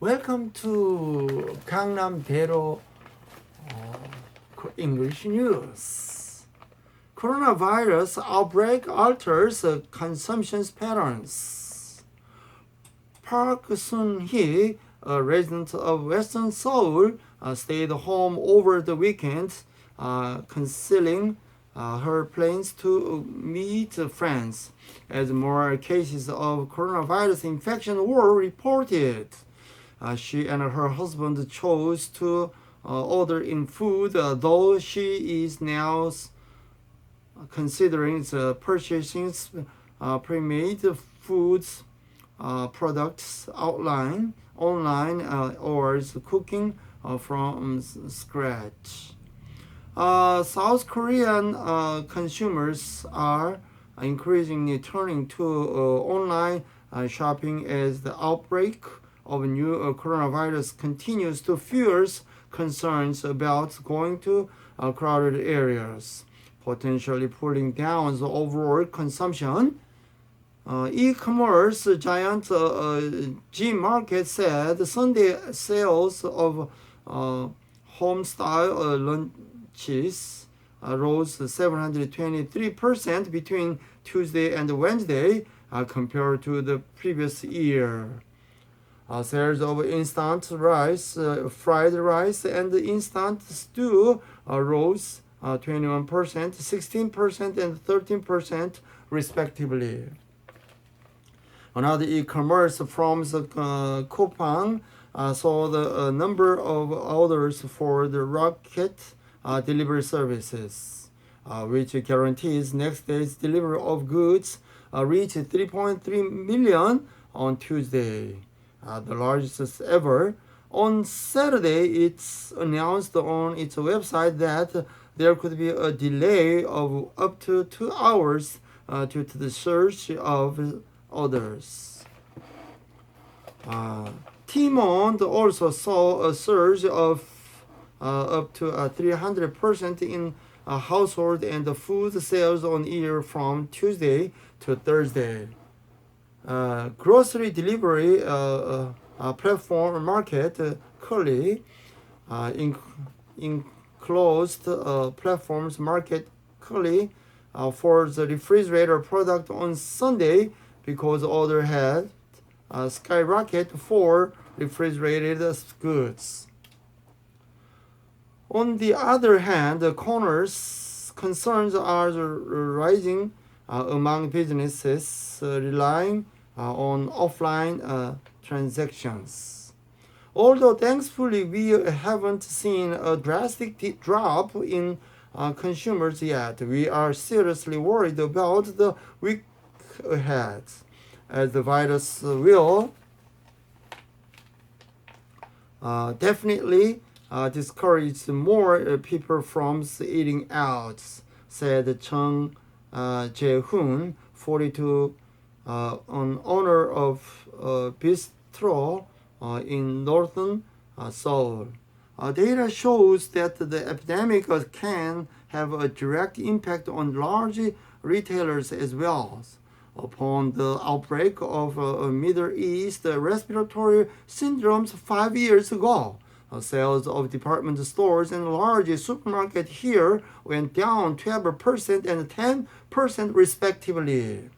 Welcome to 강남대로 English news. Coronavirus outbreak alters consumption patterns. Park Sun-hee, a resident of Western Seoul, stayed home over the weekend, concealing her plans to meet friends as more cases of coronavirus infection were reported. She and her husband chose to order in food, though she is now considering purchasing pre-made foods products online or cooking from scratch. South Korean consumers are increasingly turning to online shopping as the outbreak of new coronavirus continues to fuel concerns about going to crowded areas, potentially pulling down the overall consumption. E-commerce giant Gmarket said Sunday sales of home-style lunches rose 723% between Tuesday and Wednesday compared to the previous year. Sales of instant rice, fried rice, and instant stew rose 21%, 16%, and 13% respectively. Another e-commerce from Coupang saw the number of orders for the Rocket delivery services, which guarantees next day's delivery of goods, reached 3.3 million on Tuesday. The largest ever. On Saturday, it's announced on its website that there could be a delay of up to 2 hours due to the surge of orders. Tmall also saw a surge of up to 300% in household and food sales on year from Tuesday to Thursday. Grocery delivery platform market Curly enclosed platforms market Curly for the refrigerator product on Sunday because order had skyrocketed for refrigerated goods. On the other hand, concerns are rising among businesses relying on offline transactions. Although thankfully we haven't seen a drastic drop in consumers yet, we are seriously worried about the week ahead, as the virus will definitely discourage more people from eating out, said Chung Jae-hoon, 42, an owner of a bistro in northern Seoul. Data shows that the epidemic can have a direct impact on large retailers as well. Upon the outbreak of Middle East respiratory syndromes 5 years ago, sales of department stores and large supermarkets here went down 12% and 10% respectively.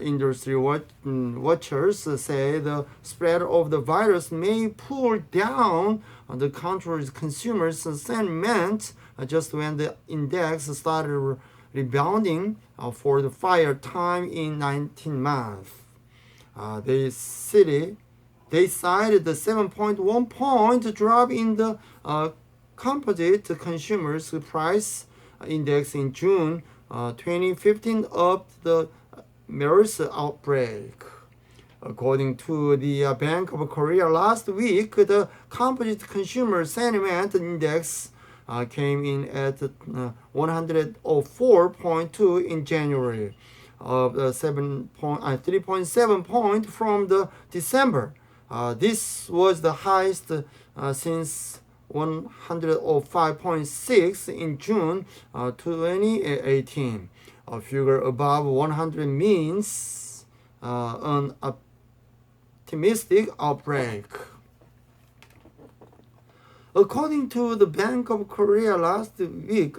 Industry watchers say the spread of the virus may pull down the country's consumers' sentiment just when the index started rebounding for the first time in 19 months. They cited the 7.1 point drop in the composite consumers price index in June 2015 of the MERS outbreak. According to the Bank of Korea last week, the composite consumer sentiment index came in at 104.2 in January, of 3.7 point from the December. This was the highest since 105.6 in June 2018. A figure above 100 means an optimistic outbreak. According to the Bank of Korea last week,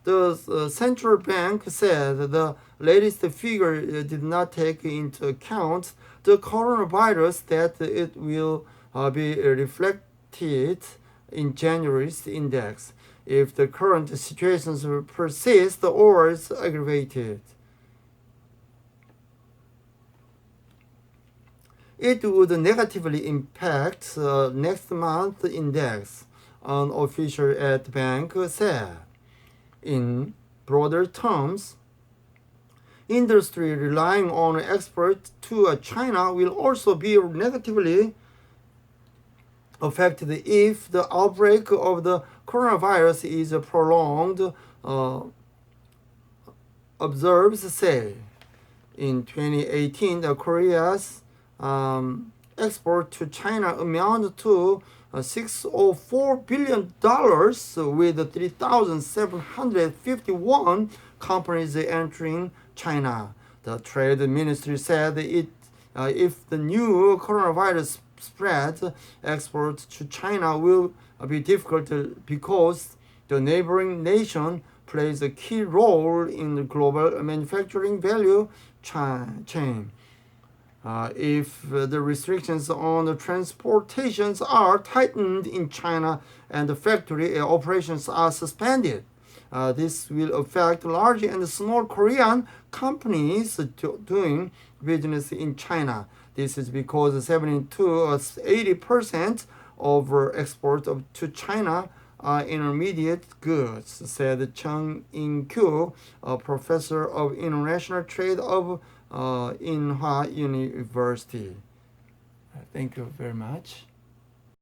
the central bank said the latest figure did not take into account the coronavirus, that it will be reflected in January's index if the current situations persist or is aggravated. It would negatively impact next month's index, an official at the bank said. In broader terms, industry relying on exports to China will also be negatively affected if the outbreak of the coronavirus is prolonged, observers say. In 2018, Korea's export to China amounted to $604 billion, with 3,751 companies entering China. The Trade Ministry said if the new coronavirus spreads, exports to China will be difficult because the neighboring nation plays a key role in the global manufacturing value chain. If the restrictions on the transportations are tightened in China and the factory operations are suspended, this will affect large and small Korean companies doing business in China. This is because 70 to 80% of exports to China are intermediate goods, said Chung In-kyu, a professor of international trade of Inha University. Thank you very much.